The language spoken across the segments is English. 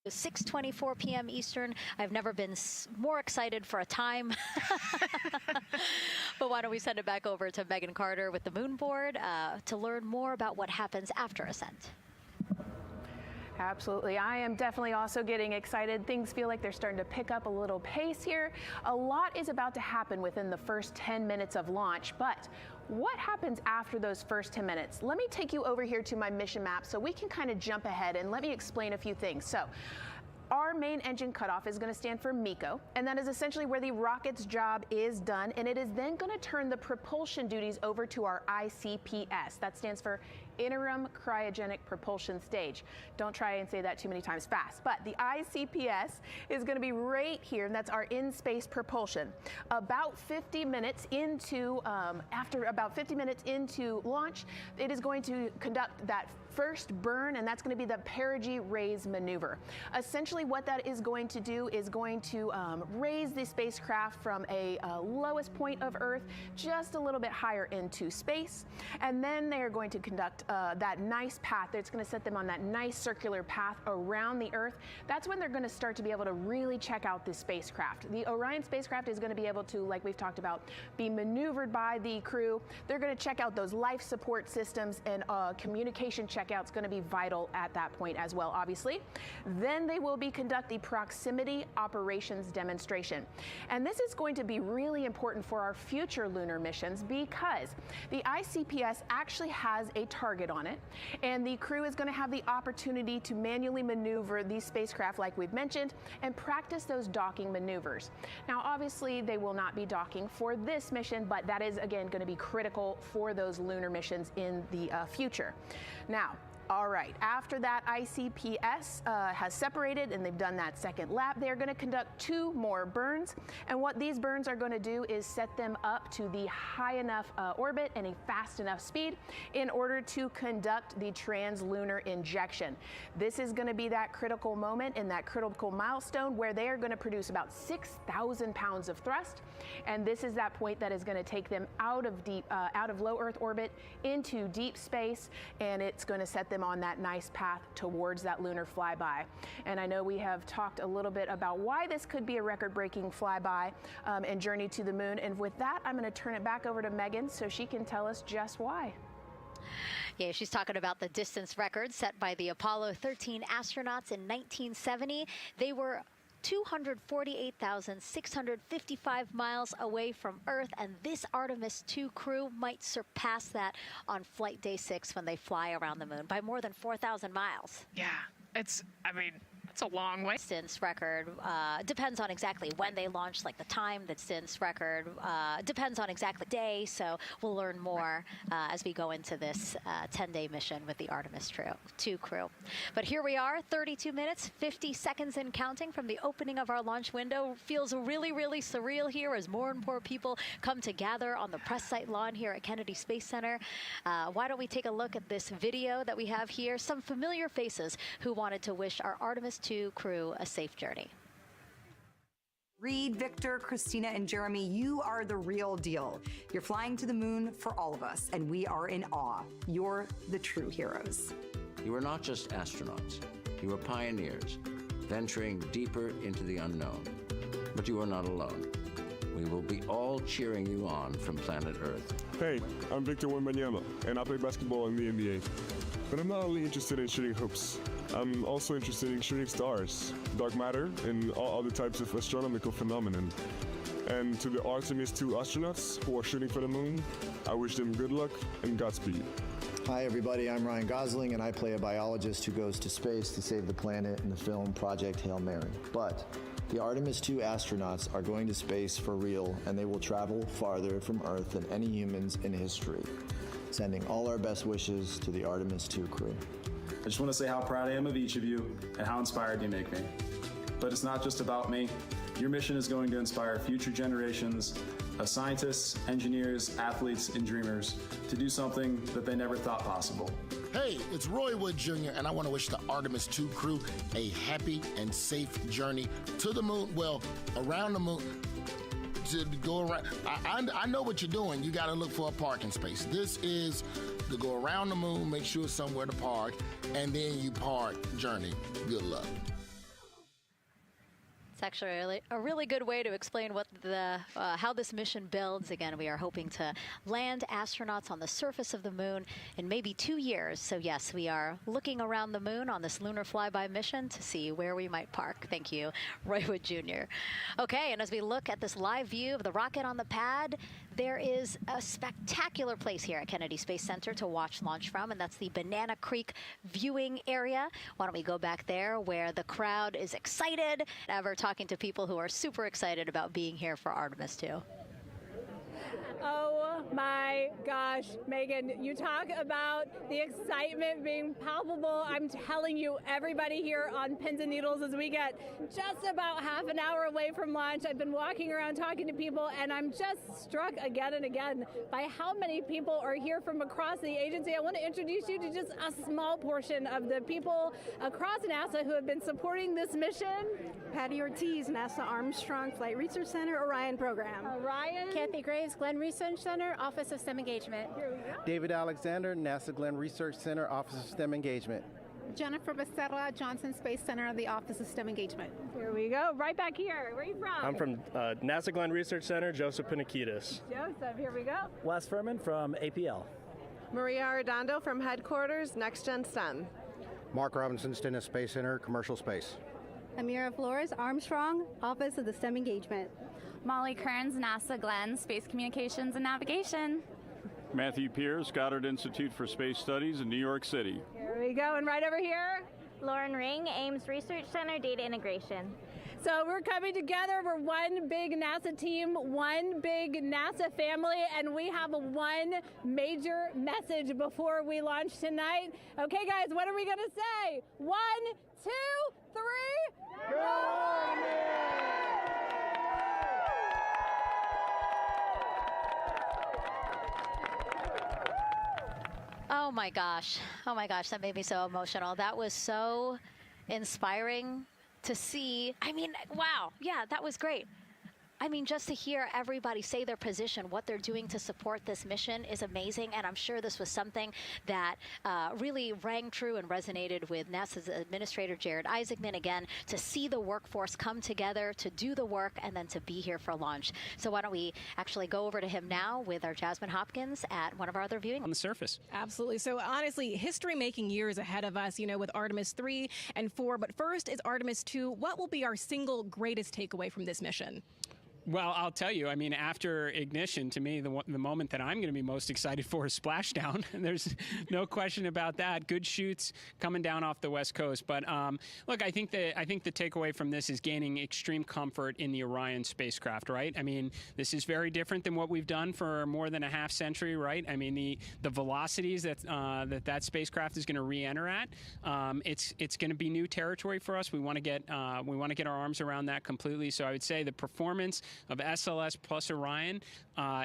6:24 p.m. Eastern. I've never been more excited for a time. But why don't we send it back over to Megan Carter with the Moon Board to learn more about what happens after ascent. Absolutely. I am definitely also getting excited. Things feel like they're starting to pick up a little pace here. A lot is about to happen within the first 10 minutes of launch, but what happens after those first 10 minutes? Let me take you over here to my mission map so we can kind of jump ahead and let me explain a few things. So, our main engine cutoff is going to stand for MECO, and that is essentially where the rocket's job is done, and it is then going to turn the propulsion duties over to our ICPS. That stands for Interim Cryogenic Propulsion Stage. Don't try and say that too many times fast, but the ICPS is going to be right here, and that's our in-space propulsion. About 50 minutes into, after about 50 minutes into launch, it is going to conduct that first burn, and that's going to be the perigee raise maneuver. Essentially, what that is going to do is going to raise the spacecraft from a lowest point of Earth just a little bit higher into space, and then they are going to conduct that nice path. It's going to set them on that nice circular path around the Earth. That's when they're going to start to be able to really check out the spacecraft. The Orion spacecraft is going to be able to, like we've talked about, be maneuvered by the crew. They're going to check out those life support systems, and communication checkout's going to be vital at that point as well, obviously. Then they will conduct the proximity operations demonstration. And this is going to be really important for our future lunar missions because the ICPS actually has a target on it, and the crew is going to have the opportunity to manually maneuver these spacecraft like we've mentioned and practice those docking maneuvers. Now obviously they will not be docking for this mission, but that is again going to be critical for those lunar missions in the future. Now, all right, after that ICPS has separated and they've done that second lap, they're going to conduct 2 more burns. And what these burns are going to do is set them up to the high enough orbit and a fast enough speed in order to conduct the translunar injection. This is going to be that critical moment and that critical milestone where they are going to produce about 6,000 pounds of thrust. And this is that point that is going to take them out of low Earth orbit into deep space, and it's going to set them on that nice path towards that lunar flyby. And I know we have talked a little bit about why this could be a record-breaking flyby and journey to the moon. And with that, I'm going to turn it back over to Megan so she can tell us just why. Yeah, she's talking about the distance record set by the Apollo 13 astronauts in 1970. They were 248,655 miles away from Earth, and this Artemis II crew might surpass that on flight day 6 when they fly around the moon by more than 4,000 miles. Yeah, it's a long way. Distance record depends on exactly when they launch, like the time. The distance record depends on exactly the day, so we'll learn more as we go into this 10-day mission with the Artemis II crew. But here we are, 32 minutes, 50 seconds and counting from the opening of our launch window. Feels really, really surreal here as more and more people come to gather on the press site lawn here at Kennedy Space Center. Why don't we take a look at this video that we have here? Some familiar faces who wanted to wish our Artemis II crew a safe journey. Reed, Victor, Christina, and Jeremy, you are the real deal. You're flying to the moon for all of us, and we are in awe. You're the true heroes. You are not just astronauts. You are pioneers, venturing deeper into the unknown. But you are not alone. We will be all cheering you on from planet Earth. Hey, I'm Victor Wembanyama, and I play basketball in the NBA. But I'm not only interested in shooting hoops. I'm also interested in shooting stars, dark matter, and all other types of astronomical phenomenon. And to the Artemis II astronauts who are shooting for the moon, I wish them good luck and Godspeed. Hi everybody, I'm Ryan Gosling, and I play a biologist who goes to space to save the planet in the film Project Hail Mary. But the Artemis II astronauts are going to space for real, and they will travel farther from Earth than any humans in history. Sending all our best wishes to the Artemis II crew. I just want to say how proud I am of each of you and how inspired you make me. But it's not just about me. Your mission is going to inspire future generations of scientists, engineers, athletes, and dreamers to do something that they never thought possible. Hey, it's Roy Wood Jr., and I want to wish the Artemis II crew a happy and safe journey to the moon, well, around the moon. To go around, I know what you're doing. You got to look for a parking space. This is to go around the moon, make sure it's somewhere to park, and then you park journey. Good luck. actually a really good way to explain what how this mission builds. Again, we are hoping to land astronauts on the surface of the moon in maybe 2 years. So yes, we are looking around the moon on this lunar flyby mission to see where we might park. Thank you, Roy Wood Jr. Okay, and as we look at this live view of the rocket on the pad, there is a spectacular place here at Kennedy Space Center to watch launch from, and that's the Banana Creek viewing area. Why don't we go back there where the crowd is excited, ever talking to people who are super excited about being here for Artemis II. Oh my gosh, Megan, you talk about the excitement being palpable. I'm telling you, everybody here on pins and needles as we get just about half an hour away from launch. I've been walking around talking to people, and I'm just struck again and again by how many people are here from across the agency. I want to introduce you to just a small portion of the people across NASA who have been supporting this mission. Patty Ortiz, NASA Armstrong Flight Research Center, Orion program. Orion. Kathy Graves, Glenn Research Center, Office of STEM Engagement. Here we go. David Alexander, NASA Glenn Research Center, Office of STEM Engagement. Jennifer Becerra, Johnson Space Center, the Office of STEM Engagement. Here we go. Right back here. Where are you from? I'm from NASA Glenn Research Center, Joseph Panakitis. Joseph, here we go. Wes Furman from APL. Maria Arredondo from Headquarters, Next Gen STEM. Mark Robinson, Stennis Space Center, Commercial Space. Amira Flores, Armstrong, Office of the STEM Engagement. Molly Kearns, NASA Glenn, Space Communications and Navigation. Matthew Pierce, Goddard Institute for Space Studies in New York City. Here we go, and right over here. Lauren Ring, Ames Research Center, Data Integration. So we're coming together. We're one big NASA team, one big NASA family, and we have one major message before we launch tonight. Okay, guys, what are we going to say? 1, 2, 3. Go! Oh my gosh, that made me so emotional. That was so inspiring to see. I mean, wow, yeah, that was great. I mean, just to hear everybody say their position, what they're doing to support this mission is amazing. And I'm sure this was something that really rang true and resonated with NASA's Administrator Jared Isaacman, again, to see the workforce come together to do the work and then to be here for launch. So why don't we actually go over to him now with our Jasmine Hopkins at one of our other viewing on the surface. Absolutely. So honestly, history-making years ahead of us, you know, with Artemis 3 and 4. But first is Artemis 2. What will be our single greatest takeaway from this mission? Well, I'll tell you, I mean, after ignition, to me, the moment that I'm going to be most excited for is splashdown. There's no question about that. Good shoots coming down off the West Coast. But look, I think the takeaway from this is gaining extreme comfort in the Orion spacecraft, right? I mean, this is very different than what we've done for more than a half century, right? I mean, the velocities that spacecraft is going to re-enter at, it's going to be new territory for us. We want to get our arms around that completely. So I would say the performance of SLS plus Orion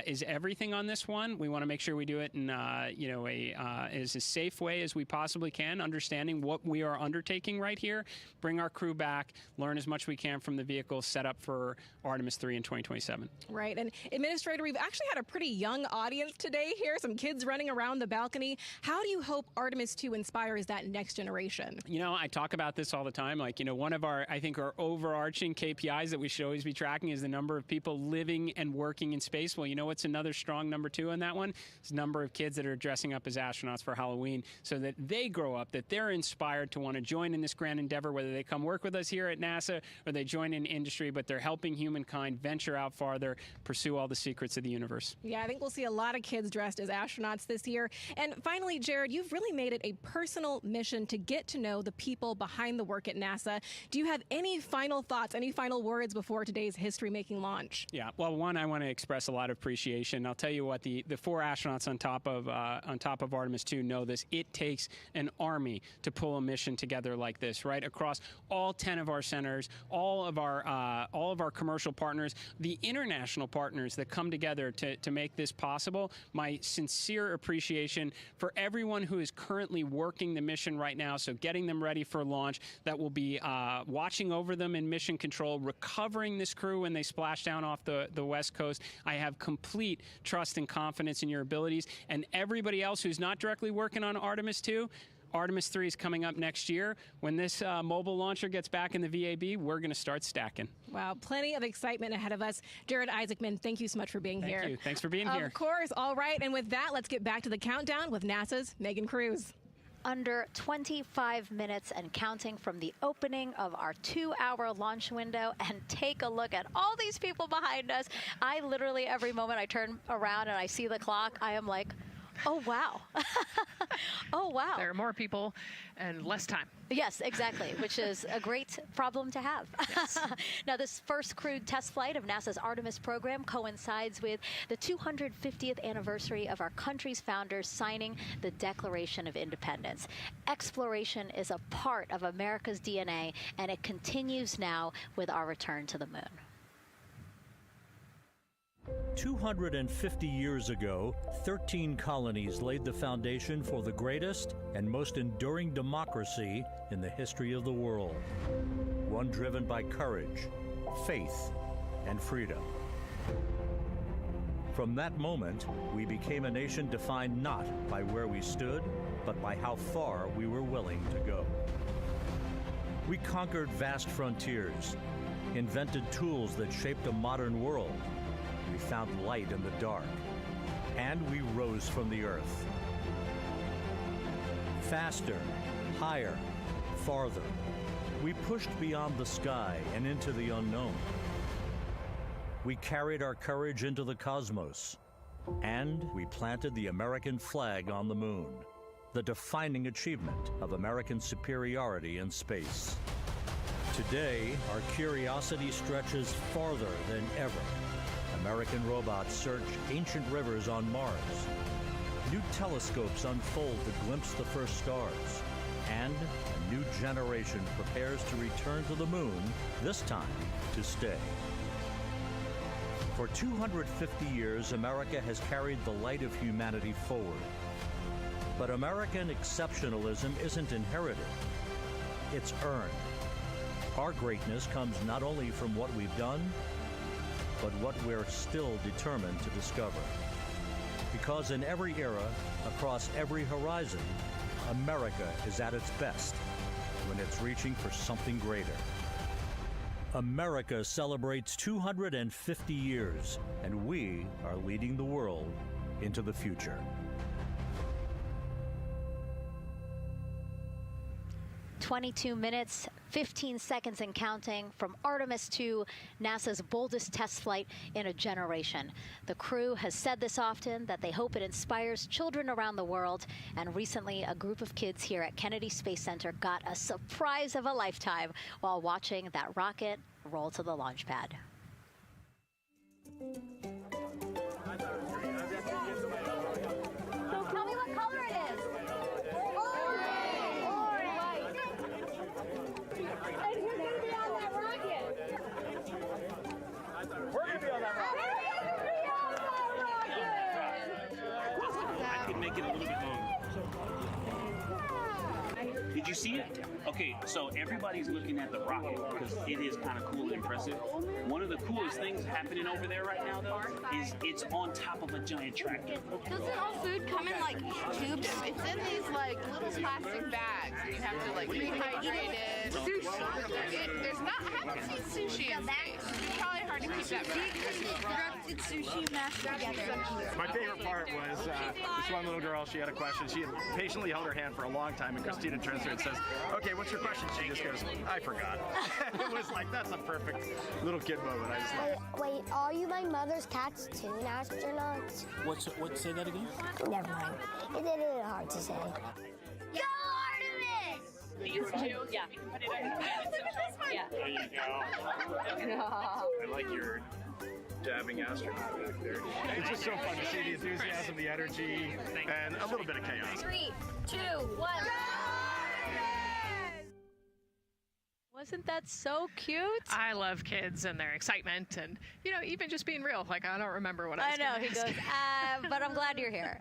is everything on this one. We want to make sure we do it in as a safe way as we possibly can, understanding what we are undertaking right here, bring our crew back, learn as much we can from the vehicle, set up for Artemis 3 in 2027. Right, and Administrator, we've actually had a pretty young audience today here, some kids running around the balcony. How do you hope Artemis 2 inspires that next generation? You know, I talk about this all the time. Like, you know, one of our overarching KPIs that we should always be tracking is the number of people living and working in space. Well, you know what's another strong number 2 on that one? It's the number of kids that are dressing up as astronauts for Halloween, so that they grow up, that they're inspired to want to join in this grand endeavor, whether they come work with us here at NASA or they join in industry, but they're helping humankind venture out farther, pursue all the secrets of the universe. Yeah, I think we'll see a lot of kids dressed as astronauts this year. And finally, Jared, you've really made it a personal mission to get to know the people behind the work at NASA. Do you have any final thoughts, any final words before today's history-making launch? Yeah, well, one, I want to express a lot of appreciation. I'll tell you what, the 4 astronauts on top of Artemis II know this. It takes an army to pull a mission together like this, right? Across all 10 of our centers, all of our commercial partners, the international partners that come together to make this possible. My sincere appreciation for everyone who is currently working the mission right now, so getting them ready for launch, that will be watching over them in mission control, recovering this crew when they splash down off the West Coast. I have complete trust and confidence in your abilities. And everybody else who's not directly working on Artemis II, Artemis III is coming up next year. When this mobile launcher gets back in the VAB, we're going to start stacking. Wow, plenty of excitement ahead of us. Jared Isaacman, thank you so much for being here. Thank you. Thanks for being here. Of course. All right. And with that, let's get back to the countdown with NASA's Megan Cruz. Under 25 minutes and counting from the opening of our 2-hour launch window, and take a look at all these people behind us. I literally, every moment I turn around and I see the clock, I am like, oh, wow. Oh, wow. There are more people and less time. Yes, exactly, which is a great problem to have. Yes. Now, this first crewed test flight of NASA's Artemis program coincides with the 250th anniversary of our country's founders signing the Declaration of Independence. Exploration is a part of America's DNA, and it continues now with our return to the moon. 250 years ago, 13 colonies laid the foundation for the greatest and most enduring democracy in the history of the world. One driven by courage, faith, and freedom. From that moment, we became a nation defined not by where we stood, but by how far we were willing to go. We conquered vast frontiers, invented tools that shaped a modern world. We found light in the dark, and we rose from the earth. Faster, higher, farther. We pushed beyond the sky and into the unknown. We carried our courage into the cosmos, and we planted the American flag on the moon, the defining achievement of American superiority in space. Today, our curiosity stretches farther than ever. American robots search ancient rivers on Mars. New telescopes unfold to glimpse the first stars. And a new generation prepares to return to the moon, this time to stay. For 250 years, America has carried the light of humanity forward. But American exceptionalism isn't inherited, it's earned. Our greatness comes not only from what we've done, but what we're still determined to discover. Because in every era, across every horizon, America is at its best when it's reaching for something greater. America celebrates 250 years, and we are leading the world into the future. "22 minutes, 15 seconds and counting from Artemis II, NASA's boldest test flight in a generation. The crew has said this often, that they hope it inspires children around the world. And recently, a group of kids here at Kennedy Space Center got a surprise of a lifetime while watching that rocket roll to the launch pad. So tell me what color it is. And who's going to be on that rocket? We're going to be on that rocket. I could make it a little bit longer. Did you see it? Okay, so everybody's looking at the rocket because it is kind of cool and impressive. One of the coolest things happening over there right now, though, is it's on top of a giant tractor. Doesn't all food come in like tubes? It's in these like little plastic bags. You have to like rehydrate it. Sushi. There's not. I haven't seen sushi in space. It's probably hard to keep that back. Sushi mashed together. My favorite part was this one little girl. She had a question. She had patiently held her hand for a long time, and Christina turns to her and says, "Okay, what's your question?" She just goes, "I forgot." It was like, that's a perfect little kid moment. I just love. Wait, are you my mother's cartoon astronauts? What? Say that again? Never mind. It's a little hard to say. Go Artemis! These two? Yeah. Look at this one. Yeah. There you go. I like your dabbing astronaut back there. It's just so fun to see the enthusiasm, the energy, and a little bit of chaos. 3, 2, 1. Wasn't that so cute? I love kids and their excitement and, you know, even just being real. Like, I don't remember what I was I know, gonna he ask. goes, but I'm glad you're here.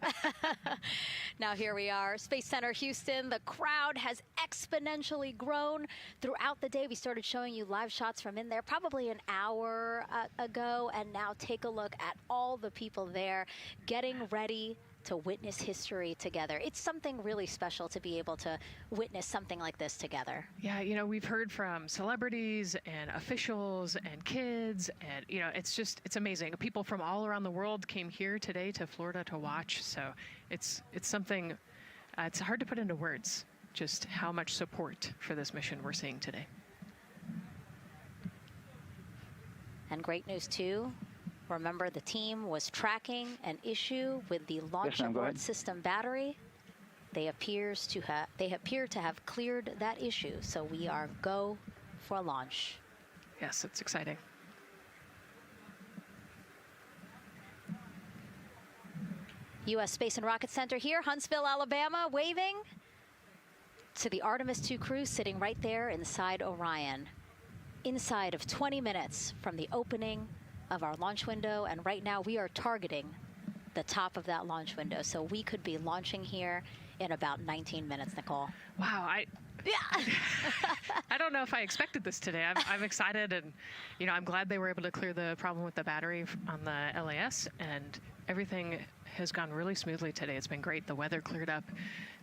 Now here we are, Space Center Houston. The crowd has exponentially grown throughout the day. We started showing you live shots from in there probably an hour ago, and now take a look at all the people there getting ready to witness history together. It's something really special to be able to witness something like this together. Yeah, you know, we've heard from celebrities and officials and kids, and, you know, it's amazing. People from all around the world came here today to Florida to watch, so it's something, it's hard to put into words, just how much support for this mission we're seeing today. And great news, too. Remember, the team was tracking an issue with the launch abort system battery. They appear to have cleared that issue, so we are go for launch. Yes, it's exciting. U.S. Space and Rocket Center here, Huntsville, Alabama, waving to the Artemis II crew sitting right there inside Orion. Inside of 20 minutes from the opening of our launch window, and right now we are targeting the top of that launch window, so we could be launching here in about 19 minutes, Nicole. Wow, I don't know if I expected this today. I'm excited, and you know, I'm glad they were able to clear the problem with the battery on the LAS, and everything has gone really smoothly today. It's been great. The weather cleared up.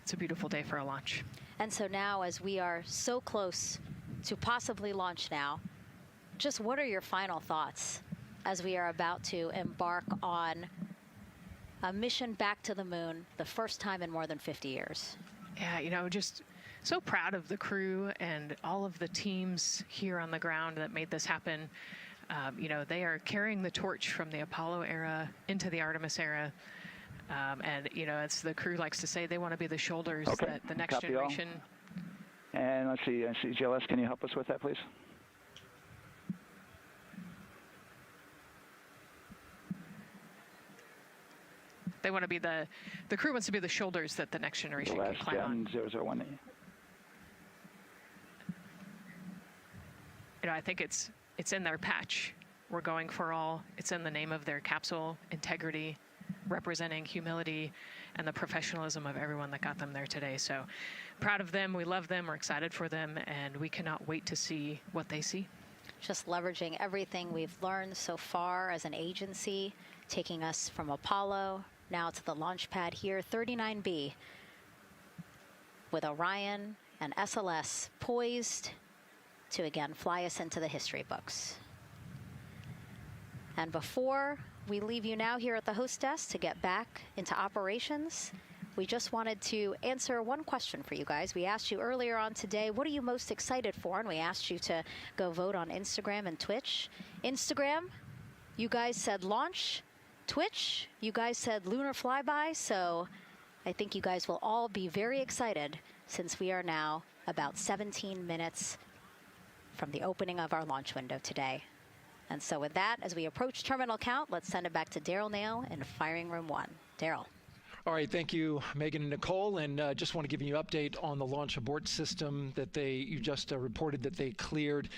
It's a beautiful day for a launch. And so now, as we are so close to possibly launch now, just what are your final thoughts as we are about to embark on a mission back to the moon, the first time in more than 50 years? Yeah, you know, just so proud of the crew and all of the teams here on the ground that made this happen. You know, they are carrying the torch from the Apollo era into the Artemis era. And, you know, as the crew likes to say, they want to be the shoulders that the next generation. And let's see, GLS, can you help us with that, please? They want to be the crew wants to be the shoulders that the next generation can climb on. 001. You know, I think it's in their patch. We're going for all. It's in the name of their capsule, integrity, representing humility and the professionalism of everyone that got them there today. So proud of them. We love them. We're excited for them, and we cannot wait to see what they see. Just leveraging everything we've learned so far as an agency, taking us from Apollo now to the launch pad here, 39B, with Orion and SLS poised to again fly us into the history books. And before we leave you now here at the host desk to get back into operations, we just wanted to answer one question for you guys. We asked you earlier on today, what are you most excited for? And we asked you to go vote on Instagram and Twitch. Instagram, you guys said launch. Twitch, you guys said lunar flyby. So I think you guys will all be very excited since we are now about 17 minutes from the opening of our launch window today. And so with that, as we approach terminal count, let's send it back to Daryl Nail in firing room 1. Daryl. All right, thank you, Megan and Nicole, and just want to give you an update on the launch abort system that you just reported that they cleared.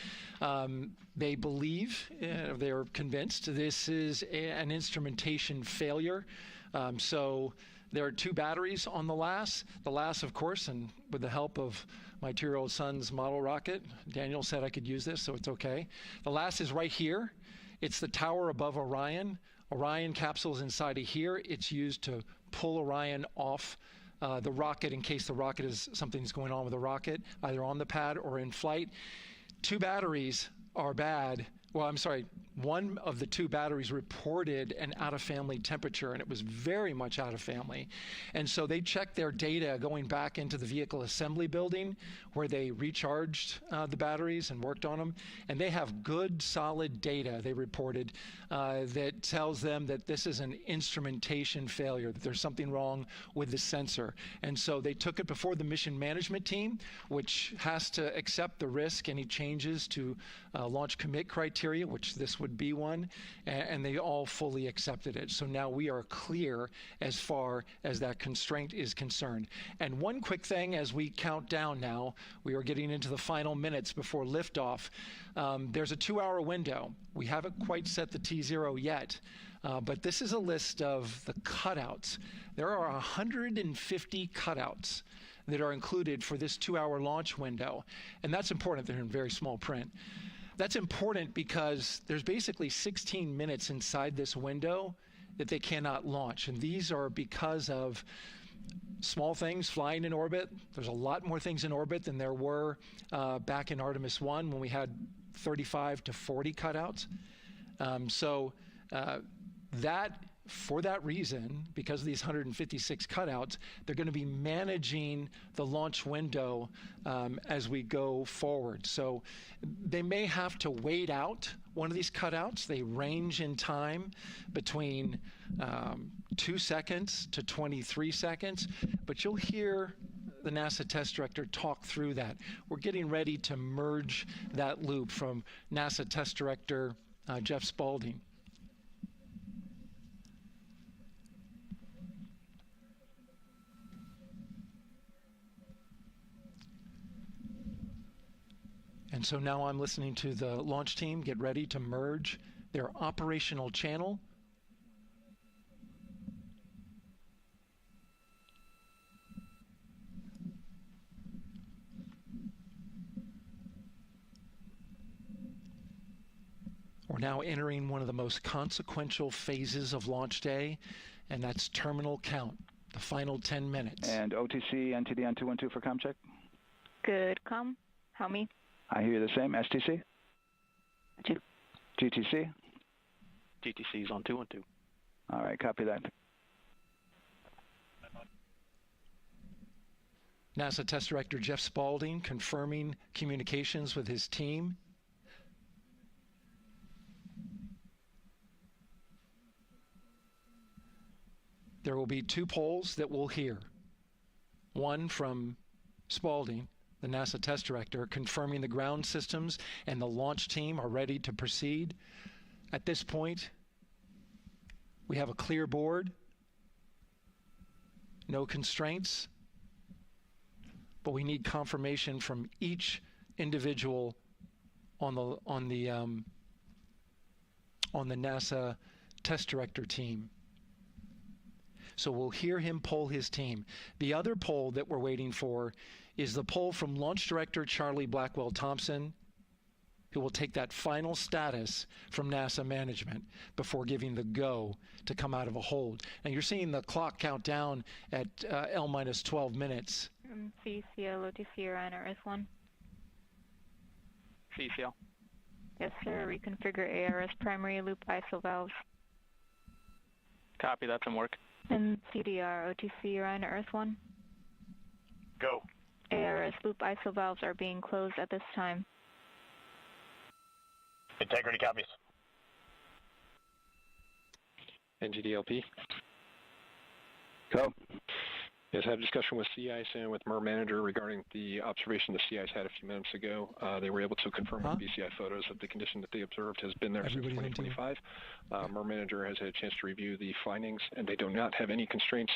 They believe, they're convinced, this is an instrumentation failure. So there are 2 batteries on the LAS. The LAS, of course, and with the help of my 2-year-old son's model rocket, Daniel said I could use this, so it's okay. The LAS is right here. It's the tower above Orion. Orion capsule's inside of here. It's used to pull Orion off the rocket in case something's going on with the rocket, either on the pad or in flight. 2 batteries are bad. Well, I'm sorry, one of the 2 batteries reported an out-of-family temperature, and it was very much out of family. And so they checked their data going back into the vehicle assembly building where they recharged the batteries and worked on them. And they have good, solid data, they reported, that tells them that this is an instrumentation failure, that there's something wrong with the sensor. And so they took it before the mission management team, which has to accept the risk, any changes to launch commit criteria, which this would be one, and they all fully accepted it. So now we are clear as far as that constraint is concerned. And one quick thing as we count down now, we are getting into the final minutes before liftoff. There's a 2-hour window. We haven't quite set the T0 yet, but this is a list of the cutouts. There are 150 cutouts that are included for this 2-hour launch window, and that's important. They're in very small print. That's important because there's basically 16 minutes inside this window that they cannot launch. And these are because of small things flying in orbit. There's a lot more things in orbit than there were back in Artemis I when we had 35 to 40 cutouts. For that reason, because of these 156 cutouts, they're going to be managing the launch window as we go forward. So they may have to wait out one of these cutouts. They range in time between 2 seconds to 23 seconds, but you'll hear the NASA test director talk through that. We're getting ready to merge that loop from NASA test director Jeff Spaulding. And so now I'm listening to the launch team get ready to merge their operational channel. We're now entering one of the most consequential phases of launch day, and that's terminal count, the final 10 minutes. And OTC, NTD on 212 for comm check. Good comm. How me? I hear the same. STC? GTC? GTC is on 212. All right, copy that. NASA Test Director Jeff Spaulding confirming communications with his team. There will be 2 polls that we'll hear. One from Spaulding, the NASA Test Director, confirming the ground systems and the launch team are ready to proceed. At this point, we have a clear board, no constraints, but we need confirmation from each individual on the NASA Test Director team. So we'll hear him poll his team. The other poll that we're waiting for is the poll from Launch Director Charlie Blackwell Thompson, who will take that final status from NASA management before giving the go to come out of a hold. And you're seeing the clock count down at L minus 12 minutes. CCL, OTC, Orion, RS1. CCL. Yes, sir. Reconfigure ARS primary loop ISO valves. Copy, that's in work. And CDR, OTC, Orion, RS1. Go. ARS loop ISO valves are being closed at this time. Integrity copies. NGDLP. Go. Yes, I had a discussion with Sea Ice and with MER Manager regarding the observation the Sea Ice had a few minutes ago. They were able to confirm with BCI photos that the condition that they observed has been there since 2025. MER Manager has had a chance to review the findings, and they do not have any constraints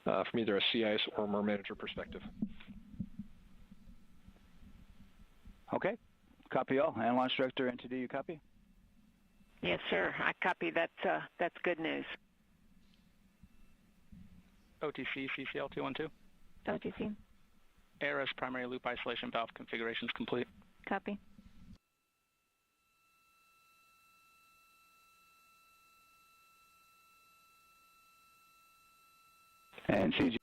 from either a Sea Ice or MER Manager perspective. Okay. Copy all. And Launch Director, NTD, you copy? Yes, sir. I copy. That's good news. OTC, CCL 212. OTC. ARS primary loop isolation valve configuration is complete. Copy. And CG